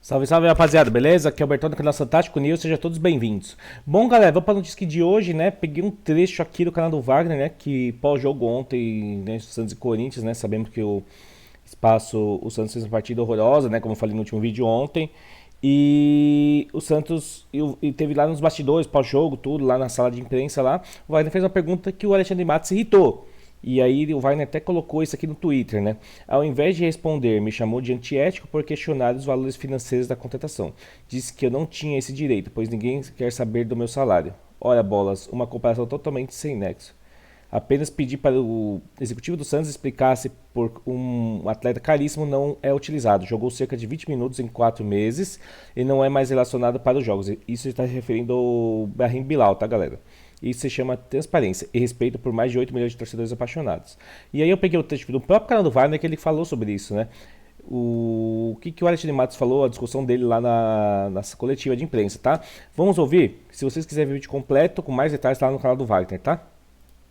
Salve, salve, rapaziada, beleza? Aqui é o Bertão do canal Fantástico News, sejam todos bem-vindos. Bom, galera, vamos para a notícia de hoje, né? Peguei um trecho aqui do canal do Wagner, né? Que pós-jogo ontem, né? Santos e Corinthians, né? Sabemos que o Santos fez uma partida horrorosa, né? Como eu falei no último vídeo ontem. E o Santos e teve lá nos bastidores, pós-jogo, tudo, lá na sala de imprensa lá. O Wagner fez uma pergunta que o Alexandre Matos se irritou. E aí o Wagner até colocou isso aqui no Twitter, né? Ao invés de responder, me chamou de antiético por questionar os valores financeiros da contratação. Disse que eu não tinha esse direito, pois ninguém quer saber do meu salário. Ora bolas, uma comparação totalmente sem nexo. Apenas pedi para o executivo do Santos explicar se por um atleta caríssimo não é utilizado. Jogou cerca de 20 minutos em 4 meses e não é mais relacionado para os jogos. Isso está se referindo ao Brahim Bilal, tá, galera? Isso se chama transparência e respeito por mais de 8 milhões de torcedores apaixonados. E aí eu peguei o texto do próprio canal do Wagner que ele falou sobre isso, né? O que o Alexandre Matos falou, a discussão dele lá na coletiva de imprensa, tá? Vamos ouvir? Se vocês quiserem ver o vídeo completo, com mais detalhes, tá lá no canal do Wagner, tá?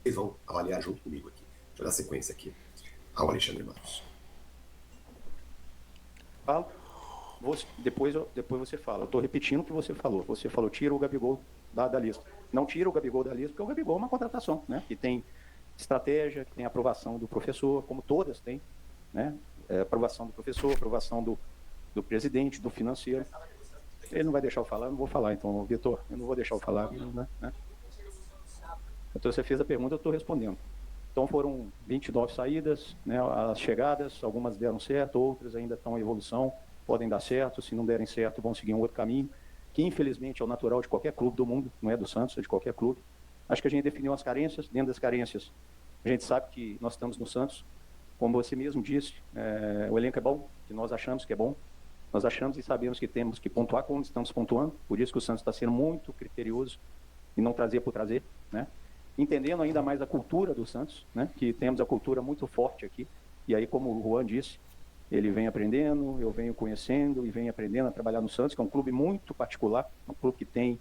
Vocês vão avaliar junto comigo aqui. Deixa eu dar sequência aqui ao Alexandre Matos. Falo, depois você fala. Eu estou repetindo o que você falou. Você falou, tira o Gabigol da lista. Não tira o Gabigol da lista, porque o Gabigol é uma contratação, né? Que tem estratégia, que tem aprovação do professor, como todas têm, né? Aprovação do professor, aprovação do presidente, do financeiro. Ele não vai deixar eu falar, eu não vou falar. Então, Vitor, eu não vou deixar eu falar, né? Então, você fez a pergunta, eu estou respondendo. Então foram 29 saídas, né, as chegadas, algumas deram certo, outras ainda estão em evolução, podem dar certo, se não derem certo vão seguir um outro caminho, que infelizmente é o natural de qualquer clube do mundo, não é do Santos, é de qualquer clube. Acho que a gente definiu as carências, dentro das carências a gente sabe que nós estamos no Santos, como você mesmo disse, o elenco é bom, que nós achamos que é bom, nós achamos e sabemos que temos que pontuar como estamos pontuando, por isso que o Santos está sendo muito criterioso e não trazer por trazer, né? Entendendo ainda mais a cultura do Santos, né? Que temos a cultura muito forte aqui. E aí, como o Juan disse, ele vem aprendendo, eu venho conhecendo e venho aprendendo a trabalhar no Santos, que é um clube muito particular, um clube que tem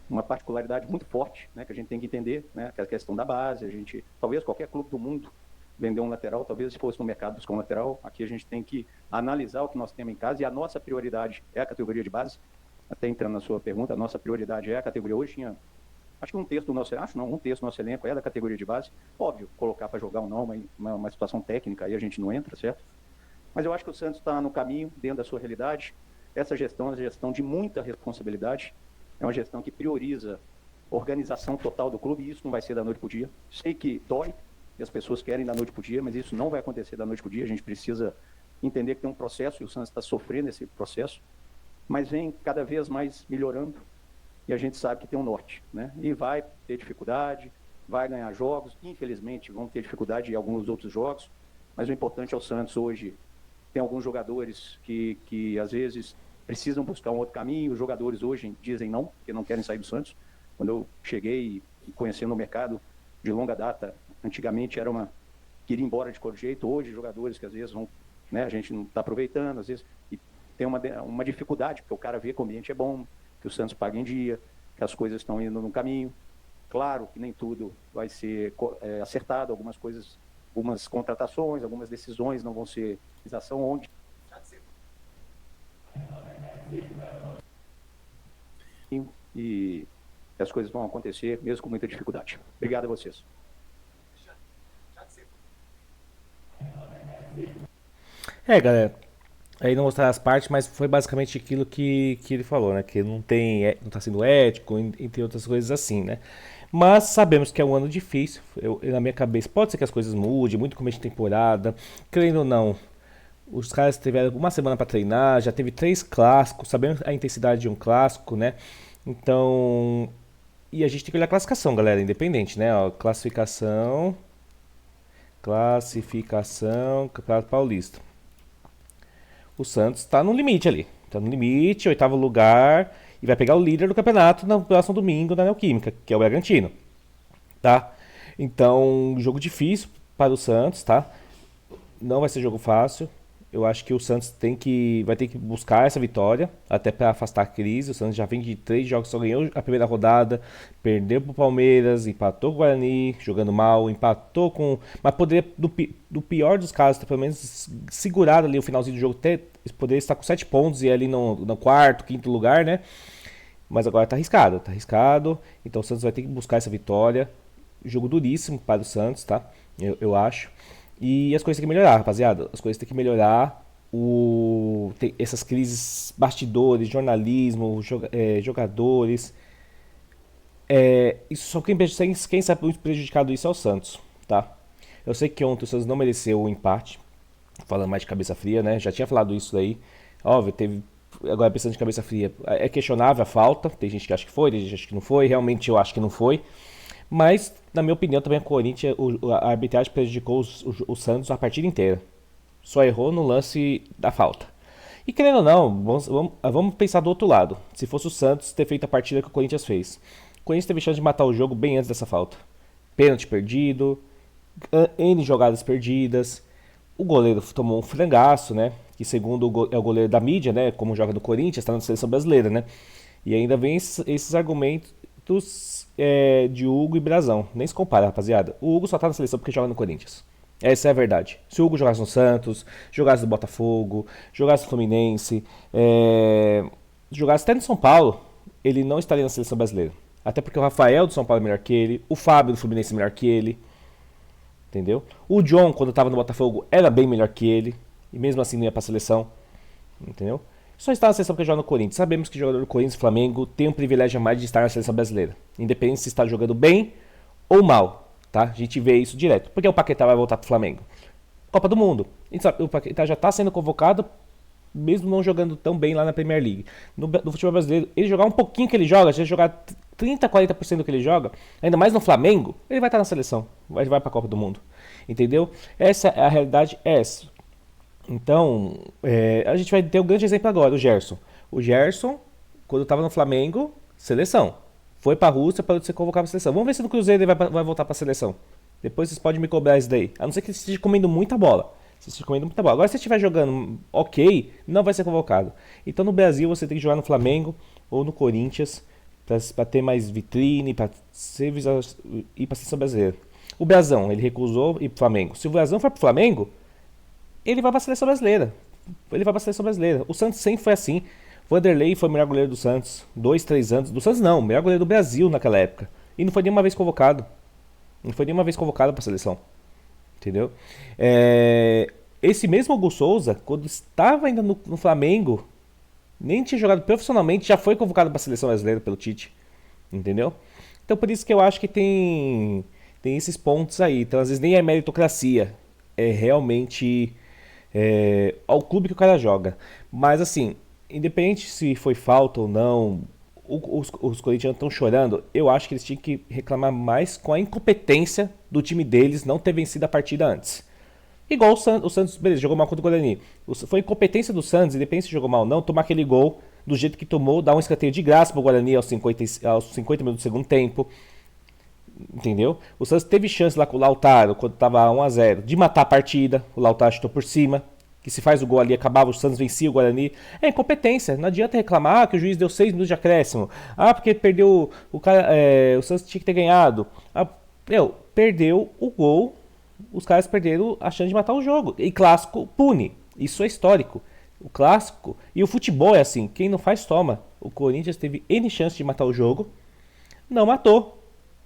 uma particularidade muito forte, né? Que a gente tem que entender, né? Que é a questão da base, a gente, talvez qualquer clube do mundo vender um lateral, talvez se fosse no mercado buscar um lateral, aqui a gente tem que analisar o que nós temos em casa e a nossa prioridade é a categoria de base. Até entrando na sua pergunta, a nossa prioridade é a categoria. Hoje tinha acho que um terço do nosso, um terço do nosso elenco é da categoria de base. Óbvio, colocar para jogar ou não, uma situação técnica, aí a gente não entra, certo? Mas eu acho que o Santos está no caminho, dentro da sua realidade. Essa gestão é uma gestão de muita responsabilidade. É uma gestão que prioriza a organização total do clube, e isso não vai ser da noite para o dia. Sei que dói, e as pessoas querem da noite para o dia, mas isso não vai acontecer da noite para o dia. A gente precisa entender que tem um processo, e o Santos está sofrendo esse processo, mas vem cada vez mais melhorando. E a gente sabe que tem um norte, né? E vai ter dificuldade, vai ganhar jogos, infelizmente vão ter dificuldade em alguns outros jogos, mas o importante é o Santos hoje. Tem alguns jogadores que às vezes precisam buscar um outro caminho, os jogadores hoje dizem não, porque não querem sair do Santos. Quando eu cheguei e conhecendo o mercado de longa data, antigamente era queria ir embora de qualquer jeito, hoje jogadores que às vezes vão, né, a gente não está aproveitando, às vezes, e tem uma dificuldade, porque o cara vê que o ambiente é bom, que o Santos paga em dia, que as coisas estão indo no caminho. Claro que nem tudo vai ser acertado, algumas coisas, algumas contratações, algumas decisões não vão ser realização onde e as coisas vão acontecer mesmo com muita dificuldade. Obrigado a vocês. Galera, aí não mostrar as partes, mas foi basicamente aquilo que ele falou, né? Que não tem, não tá sendo ético, entre outras coisas assim, né? Mas sabemos que é um ano difícil. Na minha cabeça, pode ser que as coisas mudem, muito começo de temporada. Querendo ou não, os caras tiveram uma semana para treinar, já teve 3 clássicos, sabemos a intensidade de um clássico, né? Então, e a gente tem que olhar a classificação, galera, independente, né? Ó, classificação, Campeonato Paulista. O Santos está no limite ali. Está no limite, oitavo lugar. E vai pegar o líder do campeonato no próximo domingo na Neoquímica, que é o Bragantino. Tá? Então, jogo difícil para o Santos, tá? Não vai ser jogo fácil. Eu acho que o Santos vai ter que buscar essa vitória, até para afastar a crise. O Santos já vem de 3 jogos, só ganhou a primeira rodada, perdeu para o Palmeiras, empatou com o Guarani, jogando mal, empatou com... Mas poderia, do pior dos casos, ter pelo menos segurado ali o finalzinho do jogo, poderia estar com 7 pontos e ir ali no quarto, quinto lugar, né? Mas agora tá arriscado, tá arriscado. Então o Santos vai ter que buscar essa vitória. Jogo duríssimo para o Santos, tá? Eu acho. E as coisas têm que melhorar, rapaziada. As coisas têm que melhorar. Tem essas crises, bastidores, jornalismo, jogadores. Isso só quem sabe muito prejudicado isso é o Santos, tá? Eu sei que ontem o Santos não mereceu o empate. Falando mais de cabeça fria, né? Já tinha falado isso daí. Óbvio, teve. Agora pensando de cabeça fria, é questionável a falta. Tem gente que acha que foi, tem gente que acha que não foi. Realmente eu acho que não foi. Mas, na minha opinião, também a Corinthians, a arbitragem prejudicou o Santos a partida inteira. Só errou no lance da falta. E querendo ou não, vamos pensar do outro lado. Se fosse o Santos ter feito a partida que o Corinthians fez. O Corinthians teve chance de matar o jogo bem antes dessa falta. Pênalti perdido, N jogadas perdidas. O goleiro tomou um frangaço, né? Que segundo é o goleiro da mídia, né? Como joga no Corinthians, está na seleção brasileira, né? E ainda vem esses argumentos de Hugo e Brazão. Nem se compara, rapaziada. O Hugo só tá na seleção porque joga no Corinthians. Essa é a verdade. Se o Hugo jogasse no Santos, jogasse no Botafogo, jogasse no Fluminense, jogasse até no São Paulo, ele não estaria na seleção brasileira. Até porque o Rafael do São Paulo é melhor que ele, o Fábio do Fluminense é melhor que ele. Entendeu? O John, quando estava no Botafogo, era bem melhor que ele. E mesmo assim não ia pra seleção. Entendeu? Só está na seleção porque joga no Corinthians. Sabemos que o jogador do Corinthians e Flamengo tem um privilégio a mais de estar na seleção brasileira. Independente se está jogando bem ou mal. Tá? A gente vê isso direto. Porque o Paquetá vai voltar pro Flamengo. Copa do Mundo. O Paquetá já está sendo convocado, mesmo não jogando tão bem lá na Premier League. No futebol brasileiro, ele jogar um pouquinho que ele joga, se ele jogar 30, 40% do que ele joga, ainda mais no Flamengo, ele vai estar na seleção. Vai pra Copa do Mundo. Entendeu? Essa é a realidade, essa. Então, a gente vai ter um grande exemplo agora, o Gerson. O Gerson, quando estava no Flamengo, seleção. Foi pra Rússia para ser convocado pra seleção. Vamos ver se no Cruzeiro ele vai voltar pra seleção. Depois vocês podem me cobrar isso daí. A não ser que ele esteja comendo muita bola. Agora, se estiver jogando ok, não vai ser convocado. Então, no Brasil, você tem que jogar no Flamengo ou no Corinthians para ter mais vitrine, para ir pra seleção brasileira. O Brazão, ele recusou ir pro Flamengo. Se o Brazão for pro Flamengo, ele vai pra seleção brasileira. O Santos sempre foi assim. Vanderlei foi o melhor goleiro do Santos. 2, 3 anos. Do Santos não, o melhor goleiro do Brasil naquela época. E não foi nenhuma vez convocado. Pra seleção. Entendeu? Esse mesmo Hugo Souza, quando estava ainda no Flamengo, nem tinha jogado profissionalmente, já foi convocado pra seleção brasileira pelo Tite. Entendeu? Então por isso que eu acho que tem esses pontos aí. Então às vezes nem é meritocracia. É realmente ao clube que o cara joga. Mas assim, independente se foi falta ou não, os corintianos estão chorando. Eu acho que eles tinham que reclamar mais com a incompetência do time deles não ter vencido a partida antes. Igual o Santos, beleza, jogou mal contra o Guarani. Foi incompetência do Santos, independente se jogou mal ou não, tomar aquele gol do jeito que tomou, dar um escanteio de graça pro Guarani aos 50 minutos do segundo tempo. Entendeu? O Santos teve chance lá com o Lautaro, quando tava 1-0, de matar a partida. O Lautaro chutou por cima. Que se faz o gol ali, acabava, o Santos vencia o Guarani. É incompetência. Não adianta reclamar que o juiz deu 6 minutos de acréscimo. Porque perdeu o Santos tinha que ter ganhado. Perdeu o gol. Os caras perderam a chance de matar o jogo. E clássico pune. Isso é histórico. O clássico e o futebol é assim. Quem não faz, toma. O Corinthians teve N chance de matar o jogo. Não matou.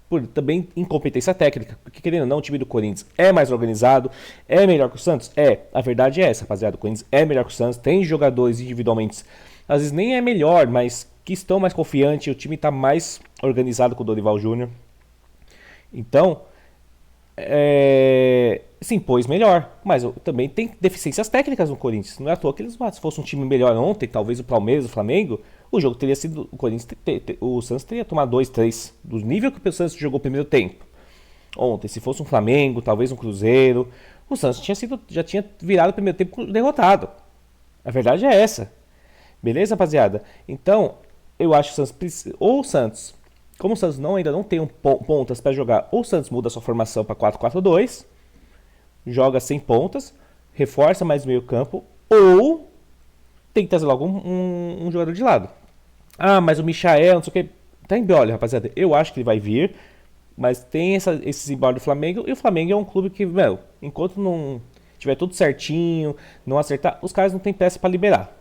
Por também incompetência técnica, porque querendo ou não, o time do Corinthians é mais organizado, é melhor que o Santos? A verdade é essa, rapaziada, o Corinthians é melhor que o Santos, tem jogadores individualmente, às vezes nem é melhor, mas que estão mais confiantes, o time está mais organizado com o Dorival Júnior, então, se impôs melhor, mas também tem deficiências técnicas no Corinthians, não é à toa que eles, se fosse um time melhor ontem, talvez o Palmeiras, o Flamengo, o jogo teria sido, o Santos teria tomado 2, 3, do nível que o Santos jogou o primeiro tempo. Ontem, se fosse um Flamengo, talvez um Cruzeiro, o Santos já tinha virado o primeiro tempo derrotado. A verdade é essa. Beleza, rapaziada? Então, eu acho que o Santos, ou o Santos, como o Santos ainda não tem pontas para jogar, ou o Santos muda a sua formação para 4-4-2, joga sem pontas, reforça mais meio campo, ou tem que trazer logo um jogador de lado. Mas o Michael, não sei o que. Tá embrolho, rapaziada. Eu acho que ele vai vir. Mas tem esses embrolhos do Flamengo. E o Flamengo é um clube que, enquanto não tiver tudo certinho, não acertar, os caras não tem pressa pra liberar.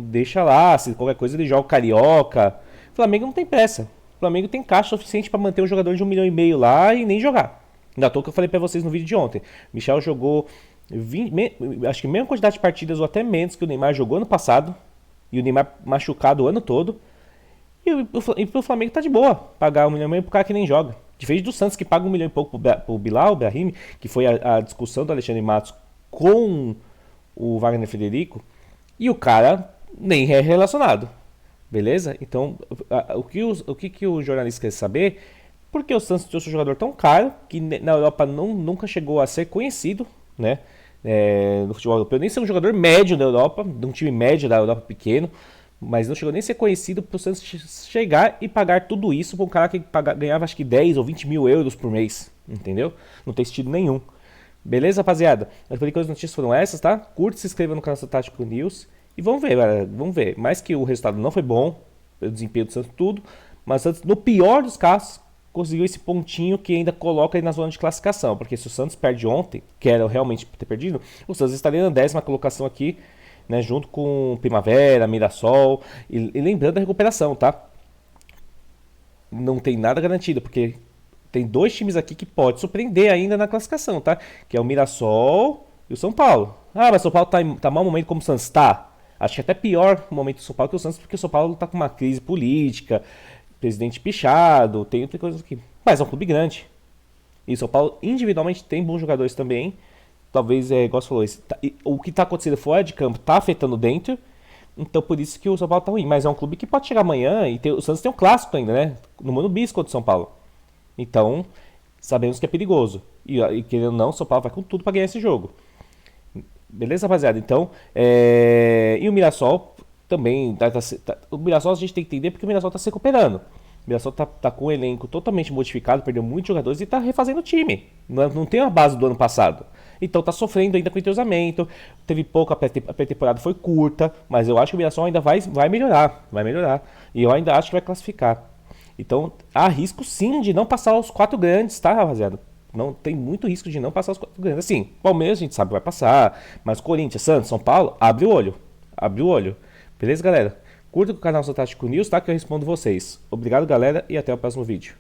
Deixa lá, se qualquer coisa ele joga o Carioca. O Flamengo não tem pressa. O Flamengo tem caixa suficiente pra manter um jogador de 1,5 milhão lá e nem jogar. Ainda tô que eu falei pra vocês no vídeo de ontem. Michel jogou 20, acho que a mesma quantidade de partidas ou até menos que o Neymar jogou ano passado. E o Neymar machucado o ano todo. E pro Flamengo tá de boa pagar 1,5 milhão pro cara que nem joga. Diferente do Santos, que paga 1 milhão e pouco pro Bilal, Brahim, que foi a discussão do Alexandre Matos com o Wagner Frederico, e o cara nem é relacionado. Beleza? Então, o que o jornalista quer saber? Por que o Santos trouxe um jogador tão caro, que na Europa nunca chegou a ser conhecido, né? No futebol europeu, nem ser um jogador médio da Europa, de um time médio da Europa pequeno, mas não chegou nem a ser conhecido para o Santos chegar e pagar tudo isso para um cara que ganhava acho que 10 ou 20 mil euros por mês, entendeu? Não tem sentido nenhum. Beleza, rapaziada? Eu falei que as notícias foram essas, tá? Curte, se inscreva no canal Tático News e vamos ver, galera, vamos ver. Mais que o resultado não foi bom, o desempenho do Santos tudo, mas o Santos, no pior dos casos, conseguiu esse pontinho que ainda coloca ele na zona de classificação, porque se o Santos perde ontem, que era realmente ter perdido, o Santos estaria na 10ª colocação aqui, né, junto com Primavera, Mirassol, e lembrando da recuperação, tá? Não tem nada garantido, porque tem 2 times aqui que pode surpreender ainda na classificação, tá? Que é o Mirassol e o São Paulo. Ah, mas o São Paulo tá mau momento como o Santos tá. Acho que até pior o momento do São Paulo que o Santos, porque o São Paulo tá com uma crise política, presidente pichado, tem outra coisa aqui. Mas é um clube grande. E o São Paulo individualmente tem bons jogadores também. Talvez, igual você falou, o que está acontecendo fora de campo está afetando dentro. Então por isso que o São Paulo está ruim. Mas é um clube que pode chegar amanhã e o Santos tem um clássico ainda, né? No Morumbi contra o São Paulo. Então, sabemos que é perigoso. E querendo ou não, o São Paulo vai com tudo para ganhar esse jogo. Beleza, rapaziada? Então, e o Mirassol também. O Mirassol a gente tem que entender porque o Mirassol está se recuperando. O Mirassol tá com o elenco totalmente modificado, perdeu muitos jogadores e tá refazendo o time. Não tem a base do ano passado. Então tá sofrendo ainda com o entrosamento. Teve pouco, a pré-temporada foi curta, mas eu acho que o Mirassol ainda vai melhorar. Vai melhorar. E eu ainda acho que vai classificar. Então há risco sim de não passar os 4 grandes, tá, rapaziada? Não tem muito risco de não passar os 4 grandes. Assim, Palmeiras a gente sabe que vai passar, mas Corinthians, Santos, São Paulo, abre o olho. Abre o olho. Beleza, galera? Curta o canal Tático News, tá? Que eu respondo vocês. Obrigado, galera, e até o próximo vídeo.